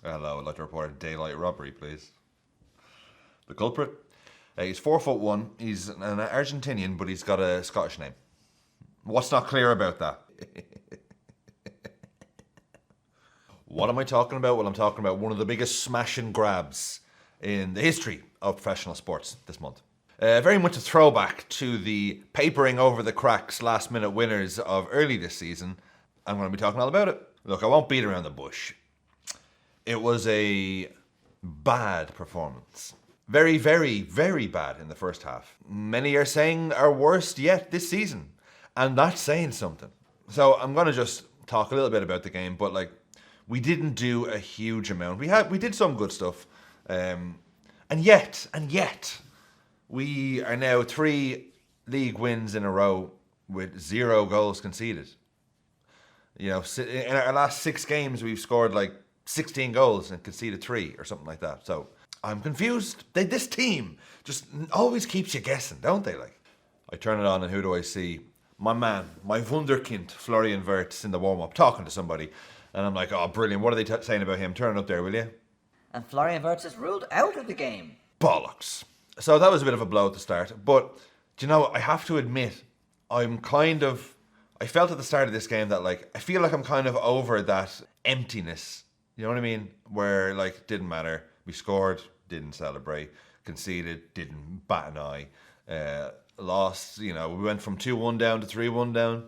Hello, I'd like to report a daylight robbery, please. The culprit? He's 4'1". He's an Argentinian, but he's got a Scottish name. What's not clear about that? What am I talking about? Well, I'm talking about one of the biggest smash and grabs in the history of professional sports this month. Very much a throwback to the papering over the cracks last minute winners of early this season. I'm going to be talking all about it. Look, I won't beat around the bush. It was a bad performance. Very, very, very bad in the first half. Many are saying our worst yet this season. And that's saying something. So I'm going to just talk a little bit about the game, but we didn't do a huge amount. We did some good stuff. And yet, we are now 3 league wins in a row with 0 goals conceded. You know, in our last 6 games, we've scored 16 goals and conceded 3 or something like that. So I'm confused. This team just always keeps you guessing, don't they? I turn it on and who do I see? My man, my wunderkind, Florian Wirtz in the warm-up, talking to somebody. And I'm like, oh, brilliant. What are they saying about him? Turn it up there, will you? And Florian Wirtz is ruled out of the game. Bollocks. So that was a bit of a blow at the start. But, do you know, I have to admit, I felt at the start of this game that, I feel like I'm kind of over that emptiness. You know what I mean? Where, didn't matter. We scored, didn't celebrate. Conceded, didn't bat an eye. Lost, we went from 2-1 down to 3-1 down.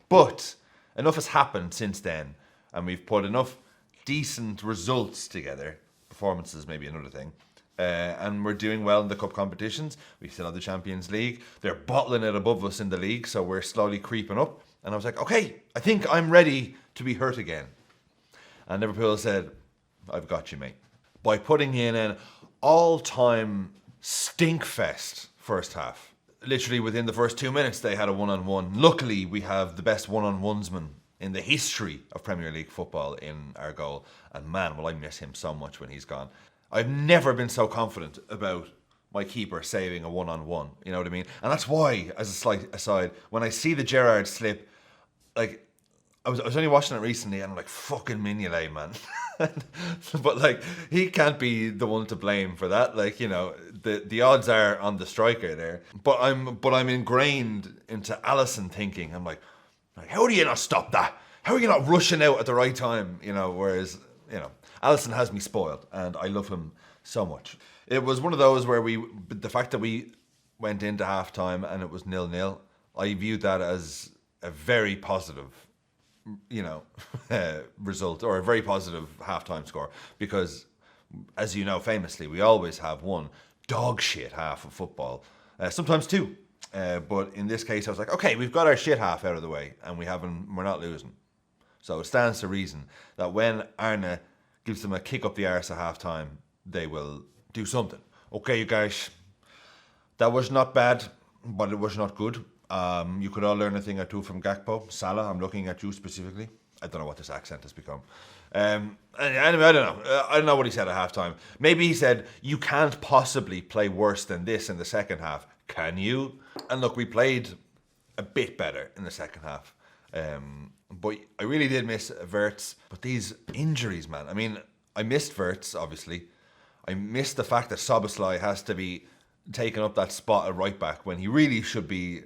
But enough has happened since then. And we've put enough decent results together. Performances maybe another thing. And we're doing well in the cup competitions. We still have the Champions League. They're bottling it above us in the league, so we're slowly creeping up. And I was like, okay, I think I'm ready to be hurt again. And Liverpool said, I've got you, mate. By putting in an all-time stinkfest first half. Literally within the first 2 minutes, they had a one-on-one. Luckily, we have the best one-on-onesman in the history of Premier League football in our goal. And man, will I miss him so much when he's gone. I've never been so confident about my keeper saving a one-on-one. You know what I mean? And that's why, as a slight aside, when I see the Gerrard slip, I was only watching it recently and I'm like, fucking Mignolet, man. But he can't be the one to blame for that. The odds are on the striker there. But I'm ingrained into Alisson thinking. I'm like, how do you not stop that? How are you not rushing out at the right time? Whereas, Alisson has me spoiled and I love him so much. It was one of those where the fact that we went into halftime and it was 0-0, I viewed that as a very positive, result, or a very positive halftime score, because, as you know, famously, we always have one dog shit half of football, sometimes 2. But in this case, I was like, okay, we've got our shit half out of the way, and we're not losing. So it stands to reason that when Arne gives them a kick up the arse at halftime, they will do something. Okay, you guys, that was not bad, but it was not good. You could all learn a thing or two from Gakpo. Salah, I'm looking at you specifically. I don't know what this accent has become. Anyway, I don't know. I don't know what he said at halftime. Maybe he said, you can't possibly play worse than this in the second half. Can you? And look, we played a bit better in the second half. But I really did miss Wirtz. But these injuries, man. I mean, I missed Wirtz, obviously. I missed the fact that Szoboszlai has to be taking up that spot at right back when he really should be,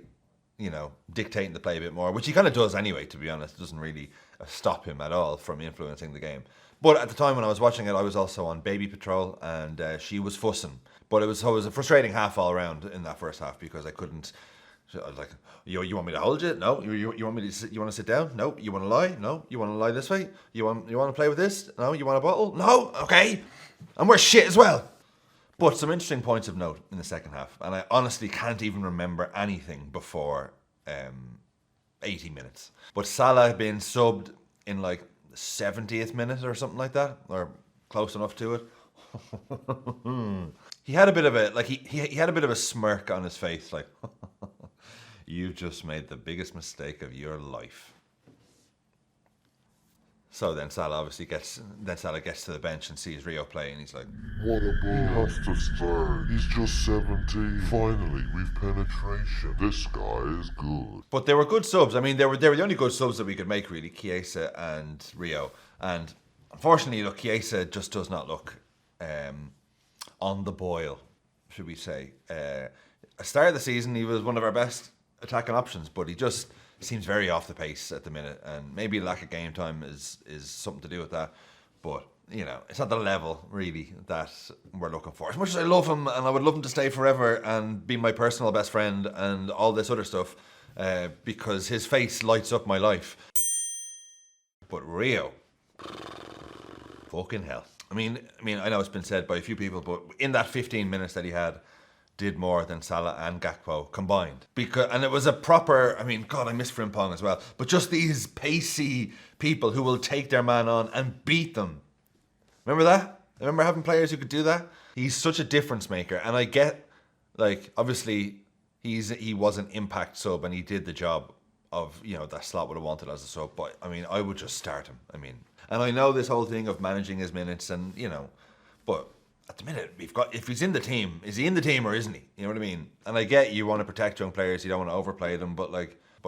dictating the play a bit more, which he kind of does anyway, to be honest. It doesn't really stop him at all from influencing the game. But at the time when I was watching it, I was also on baby patrol and she was fussing. But it was a frustrating half all around in that first half because I couldn't. I was like, you want me to hold you? No. You want me to sit? You want to sit down? No. You want to lie? No. You want to lie this way? You want to play with this? No. You want a bottle? No. Okay. And we're shit as well. But some interesting points of note in the second half, and I honestly can't even remember anything before 80 minutes. But Salah been subbed in the 70th minute or something like that, or close enough to it. He had a bit of a he had a bit of a smirk on his face, you just made the biggest mistake of your life. So then Salah gets to the bench and sees Rio play and he's like, what a ball. He has to start. He's just 17. Finally, we've penetration. This guy is good. But they were good subs. I mean, they were the only good subs that we could make, really, Chiesa and Rio. And unfortunately, look, Chiesa just does not look on the boil, should we say. At the start of the season, he was one of our best attacking options, but he just seems very off the pace at the minute, and maybe lack of game time is something to do with that. But you know, it's not the level really that we're looking for. As much as I love him, and I would love him to stay forever and be my personal best friend and all this other stuff, because his face lights up my life. But Rio, fucking hell. I mean, I know it's been said by a few people, but in that 15 minutes that he had, did more than Salah and Gakpo combined. And it was a proper, I mean, God, I miss Frimpong as well, but just these pacey people who will take their man on and beat them. Remember that? Remember having players who could do that? He's such a difference maker, and I get, like, obviously he was an impact sub and he did the job of, you know, that Slot would have wanted as a sub, but I mean, I would just start him. I mean, and I know this whole thing of managing his minutes and, you know, but at the minute, if he's in the team, is he in the team or isn't he? You know what I mean? And I get you want to protect young players, you don't want to overplay them, but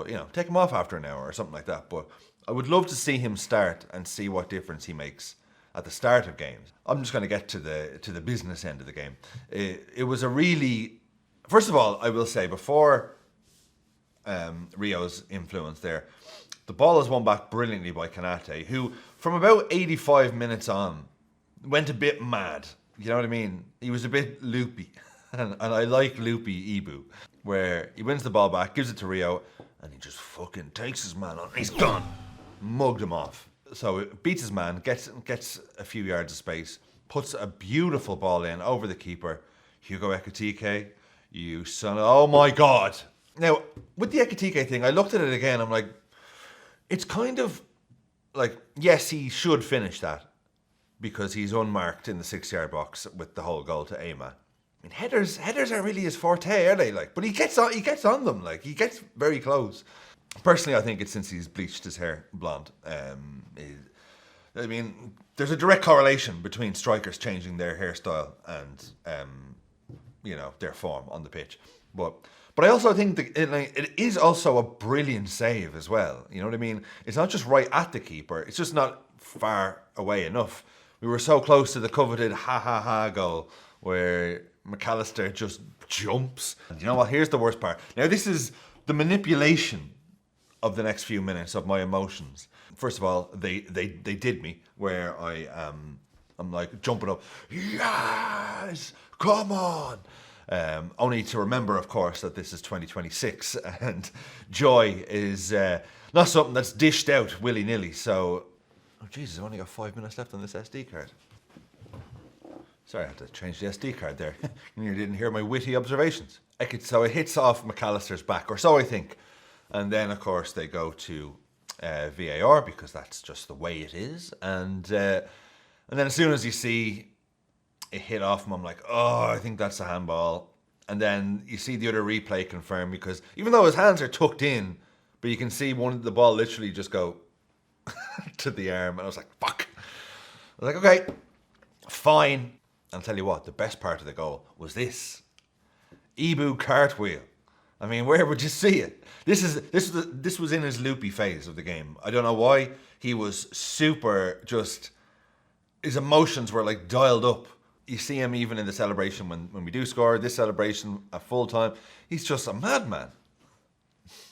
you know, take him off after an hour or something like that. But I would love to see him start and see what difference he makes at the start of games. I'm just going to get to the business end of the game. It was a really, first of all, I will say before Rio's influence there, the ball is won back brilliantly by Kanate, who from about 85 minutes on went a bit mad. You know what I mean? He was a bit loopy. And I like loopy Ibou, where he wins the ball back, gives it to Rio, and he just fucking takes his man on. He's gone. Mugged him off. So it beats his man, gets a few yards of space, puts a beautiful ball in over the keeper. Hugo Ekitike, you son of... Oh my God. Now, with the Ekitike thing, I looked at it again. I'm like, it's kind of like, yes, he should finish that, because he's unmarked in the 6-yard box with the whole goal to aim at. I mean, headers aren't really his forte, are they? Like, but he gets on them. Like, he gets very close. Personally, I think it's since he's bleached his hair blonde. I mean, there's a direct correlation between strikers changing their hairstyle and you know, their form on the pitch. But I also think that it is also a brilliant save as well. You know what I mean? It's not just right at the keeper. It's just not far away enough. We were so close to the coveted ha goal where MacAllister just jumps. And you know what? Here's the worst part. Now, this is the manipulation of the next few minutes of my emotions. First of all, they did me where I'm like jumping up. Yes, come on. Only to remember, of course, that this is 2026 and joy is not something that's dished out willy-nilly. So, oh Jesus, I've only got 5 minutes left on this SD card. Sorry, I had to change the SD card there. You didn't hear my witty observations. So it hits off MacAllister's back, or so I think. And then, of course, they go to VAR because that's just the way it is. And then as soon as you see it hit off him, I'm like, oh, I think that's a handball. And then you see the other replay confirm, because even though his hands are tucked in, but you can see the ball literally just go to the arm. And I was like, fuck. I was like, okay, fine. I'll tell you what, the best part of the goal was this. Ibou cartwheel. I mean, where would you see it? This was in his loopy phase of the game. I don't know why. He was super just... His emotions were like dialed up. You see him even in the celebration when we do score. This celebration at full time. He's just a madman.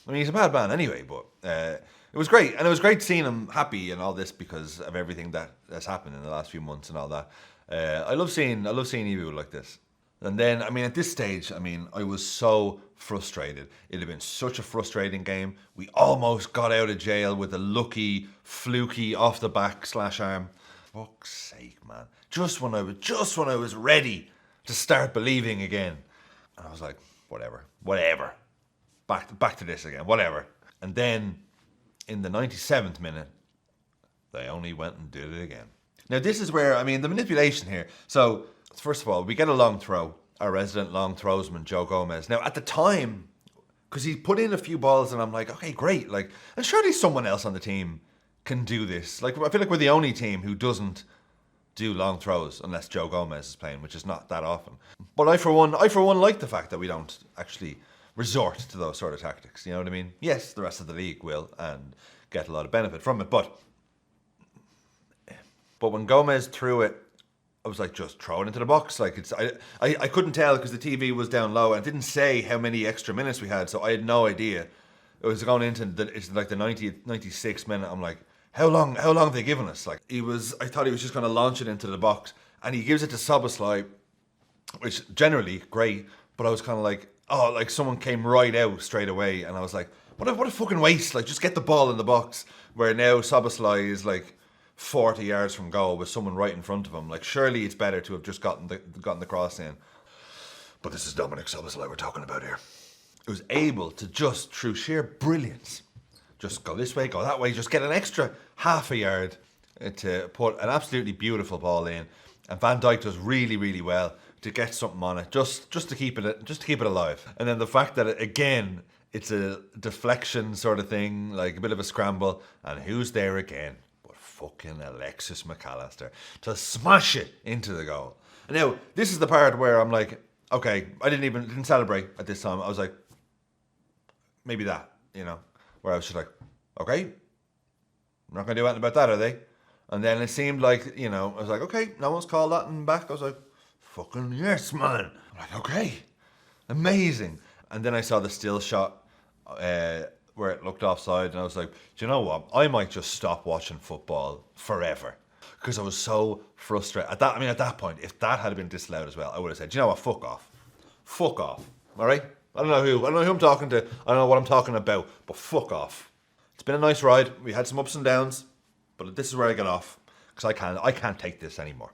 I mean, he's a madman anyway, but it was great. And it was great seeing him happy and all this because of everything that's happened in the last few months and all that. I love seeing Ibou like this. And then, I mean, at this stage, I mean, I was so frustrated. It had been such a frustrating game. We almost got out of jail with a lucky, fluky, off the back /arm. Fuck's sake, man. Just when I was ready to start believing again. And I was like, whatever. Back to this again, whatever. And then, in the 97th minute, they only went and did it again. Now, this is where, I mean, the manipulation here. So, first of all, we get a long throw. Our resident long throwsman, Joe Gomez. Now, at the time, because he put in a few balls, and I'm like, okay, great. Like, and surely someone else on the team can do this. Like, I feel like we're the only team who doesn't do long throws unless Joe Gomez is playing, which is not that often. But I for one like the fact that we don't actually resort to those sort of tactics. You know what I mean? Yes, the rest of the league will and get a lot of benefit from it, but But when Gomez threw it, I was like, just throw it into the box. Like I couldn't tell because the TV was down low and it didn't say how many extra minutes we had, so I had no idea. It was going into it's like the 96th minute. I'm like, how long have they given us? Like I thought he was just going to launch it into the box, and he gives it to Szoboszlai, which generally great, but I was kind of like, oh, like someone came right out straight away, and I was like, what a fucking waste! Like just get the ball in the box. Where now Szoboszlai is like 40 yards from goal with someone right in front of him. Like surely it's better to have just gotten the cross in. But this is Dominic Szoboszlai we're talking about here. It was able to just through sheer brilliance, just go this way, go that way, just get an extra half a yard to put an absolutely beautiful ball in. And Van Dijk does really, really well to get something on it, just to keep it alive. And then the fact that again it's a deflection sort of thing, like a bit of a scramble, and who's there again but fucking Alexis MacAllister to smash it into the goal. And now this is the part where I'm like, okay, I didn't celebrate at this time. I was like, maybe that, where I was just like, okay, I'm not going to do anything about that, are they? And then it seemed like, I was like, okay, no one's called that and back. I was like, fucking yes, man. I'm like, okay, amazing. And then I saw the still shot where it looked offside, and I was like, do you know what? I might just stop watching football forever. Because I was so frustrated. At that point, if that had been disallowed as well, I would have said, do you know what? Fuck off. Fuck off. All right? I don't know who I'm talking to. I don't know what I'm talking about, but fuck off. It's been a nice ride. We had some ups and downs, but this is where I get off because I can't take this anymore.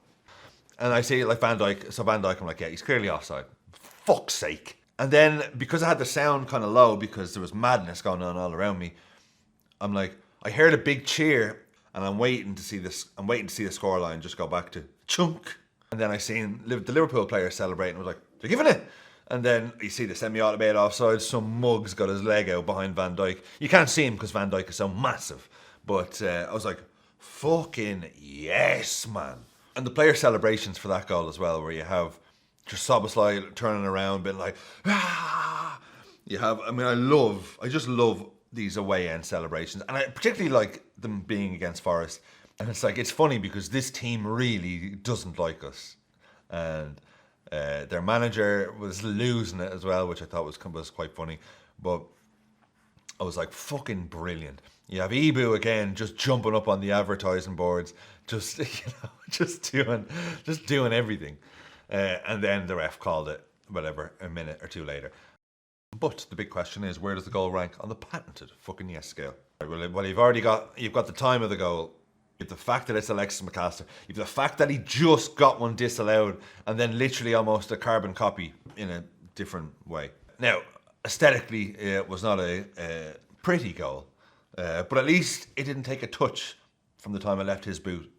And I see like Van Dijk. So Van Dijk, I'm like, yeah, he's clearly offside. Fuck's sake. And then because I had the sound kind of low because there was madness going on all around me, I'm like, I heard a big cheer, and I'm waiting to see this. I'm waiting to see the scoreline just go back to chunk. And then I seen the Liverpool player celebrating. I was like, they're giving it. And then you see the semi-automated offside. Some mug's got his leg out behind Van Dijk. You can't see him because Van Dijk is so massive. But I was like, fucking yes, man. And the player celebrations for that goal as well, where you have just Szoboszlai turning around, being like, ah. You have, I just love these away end celebrations. And I particularly like them being against Forest. And it's like, it's funny because this team really doesn't like us. And their manager was losing it as well, which I thought was quite funny. But I was like, fucking brilliant. You have Ibou again, just jumping up on the advertising boards, just doing everything. And then the ref called it, whatever, a minute or two later. But the big question is, where does the goal rank on the patented fucking yes scale? Well, you've got the time of the goal. You've the fact that it's Alexis MacAllister. You've the fact that he just got one disallowed and then literally almost a carbon copy in a different way. Now, aesthetically, it was not a pretty goal, but at least it didn't take a touch from the time I left his boot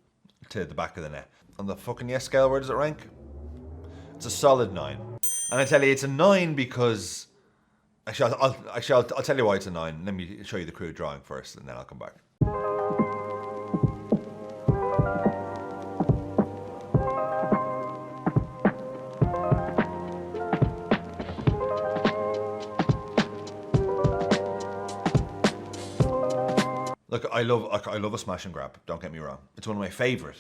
to the back of the net. On the fucking yes scale, where does it rank? It's a solid 9. And I tell you, it's a 9 because... Actually, I'll tell you why it's a 9. Let me show you the crude drawing first, and then I'll come back. Look, I love a smash and grab, don't get me wrong. It's one of my favourite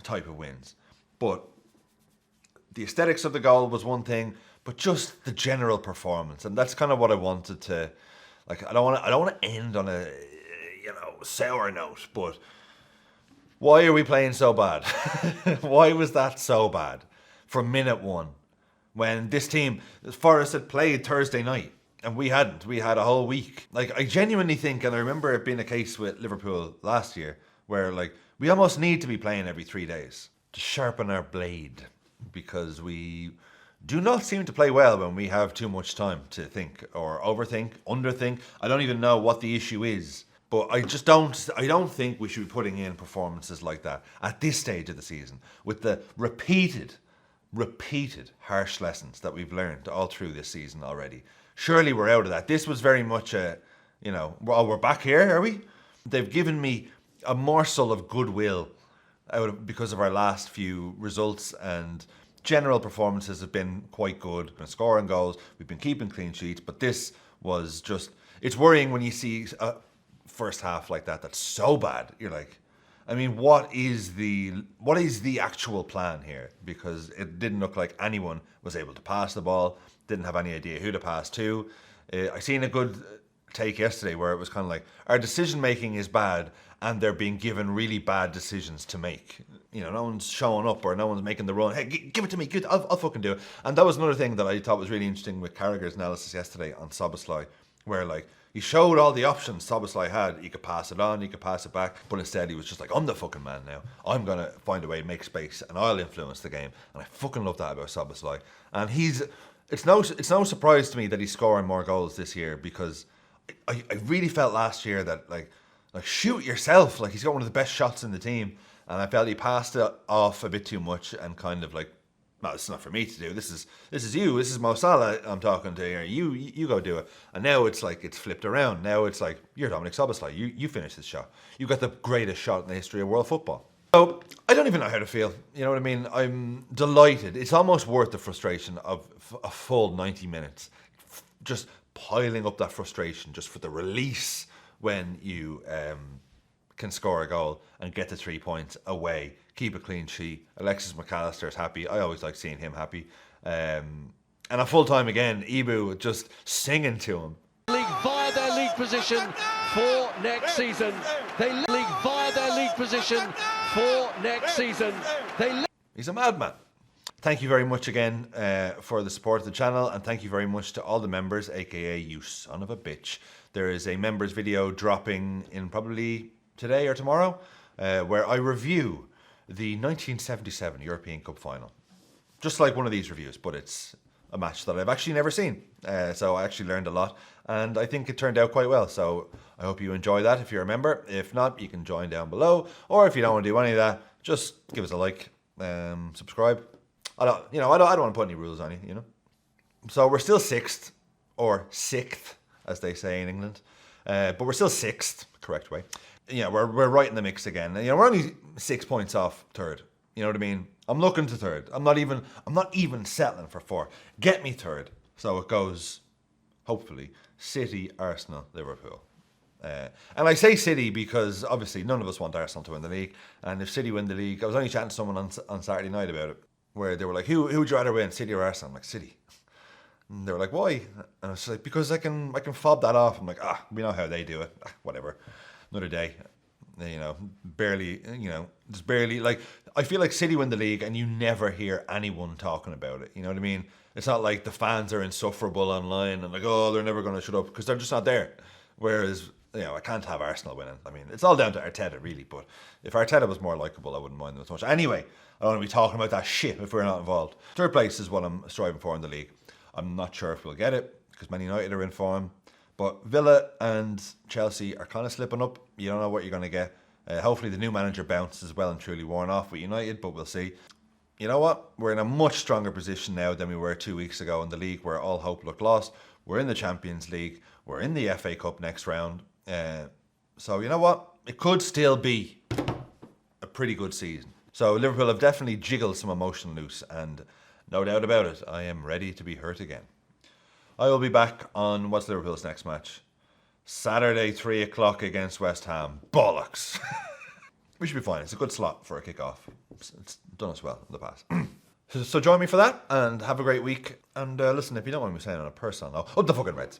type of wins. But the aesthetics of the goal was one thing, but just the general performance. And that's kind of what I wanted to, like, I don't want to end on a, sour note, but why are we playing so bad? Why was that so bad from minute one? When this team, Forest had played Thursday night, and we hadn't. We had a whole week. Like, I genuinely think, and I remember it being a case with Liverpool last year, where, like, we almost need to be playing every 3 days to sharpen our blade, because we do not seem to play well when we have too much time to think or overthink, underthink. I don't even know what the issue is, but I don't think we should be putting in performances like that at this stage of the season with the repeated harsh lessons that we've learned all through this season already. Surely we're out of that. This was very much a, we're back here, are we? They've given me a morsel of goodwill because of our last few results, and general performances have been quite good. We've been scoring goals, we've been keeping clean sheets, but this was just, it's worrying when you see a first half like that that's so bad. You're like, I mean, what is the actual plan here? Because it didn't look like anyone was able to pass the ball, didn't have any idea who to pass to. I seen a good take yesterday where it was kind of like, our decision making is bad and they're being given really bad decisions to make. You know, no one's showing up or no one's making the run. Hey, give it to me. Good, I'll fucking do it. And that was another thing that I thought was really interesting with Carragher's analysis yesterday on Szoboszlai, where like he showed all the options Szoboszlai had. He could pass it on, he could pass it back, but instead he was just like, I'm the fucking man now. I'm gonna find a way to make space and I'll influence the game. And I fucking love that about Szoboszlai. And it's no surprise to me that he's scoring more goals this year, because I really felt last year that like shoot yourself. Like, he's got one of the best shots in the team, and I felt he passed it off a bit too much and kind of like, no, it's not for me to do. This is you. This is Mo Salah I'm talking to here. You go do it. And now it's like it's flipped around. Now it's like, you're Dominic Szoboszlai. You finish this shot. You got the greatest shot in the history of world football. So I don't even know how to feel. You know what I mean? I'm delighted. It's almost worth the frustration of a full 90 minutes. Just piling up that frustration just for the release when you can score a goal and get the 3 points away, keep a clean sheet. Alexis MacAllister is happy. I always like seeing him happy. And a full time again, Ibou just singing to him. League via their league position for next season. They league via their league position for next season. He's a madman. Thank you very much again for the support of the channel, and thank you very much to all the members, aka you son of a bitch. There is a members video dropping in probably today or tomorrow, where I review the 1977 European Cup final. Just like one of these reviews, but it's a match that I've actually never seen. So I actually learned a lot, and I think it turned out quite well. So I hope you enjoy that if you're a member. If not, you can join down below, or if you don't want to do any of that, just give us a like, subscribe. I don't want to put any rules on you, you know. So we're still sixth, or sixth, as they say in England, but we're still sixth, correct way. Yeah, we're right in the mix again. You know, we're only 6 points off third. You know what I mean? I'm looking to third. I'm not even settling for fourth. Get me third. So it goes, hopefully, City, Arsenal, Liverpool. And I say City because obviously none of us want Arsenal to win the league. And if City win the league, I was only chatting to someone on Saturday night about it, where they were like, who would you rather win, City or Arsenal? I'm like, City. And they were like, why? And I was like, because I can fob that off. I'm like, we know how they do it. Whatever. Another day. You know, just barely, like, I feel like City win the league and you never hear anyone talking about it. You know what I mean? It's not like the fans are insufferable online and like, oh, they're never going to shut up, because they're just not there. Whereas, you know, I can't have Arsenal winning. I mean, it's all down to Arteta, really, but if Arteta was more likeable, I wouldn't mind them as much. Anyway, I don't want to be talking about that shit if we're not involved. Third place is what I'm striving for in the league. I'm not sure if we'll get it, because Man United are in form, but Villa and Chelsea are kind of slipping up. You don't know what you're going to get. Hopefully the new manager bounces well and truly worn off with United, but we'll see. You know what? We're in a much stronger position now than we were 2 weeks ago in the league, where all hope looked lost. We're in the Champions League. We're in the FA Cup next round. So you know what? It could still be a pretty good season. So Liverpool have definitely jiggled some emotion loose, and no doubt about it, I am ready to be hurt again. I will be back on what's Liverpool's next match? Saturday, 3 o'clock against West Ham. Bollocks. We should be fine. It's a good slot for a kickoff. It's done us well in the past. So join me for that, and have a great week. And listen, if you don't mind me saying on a personal note, up the fucking Reds.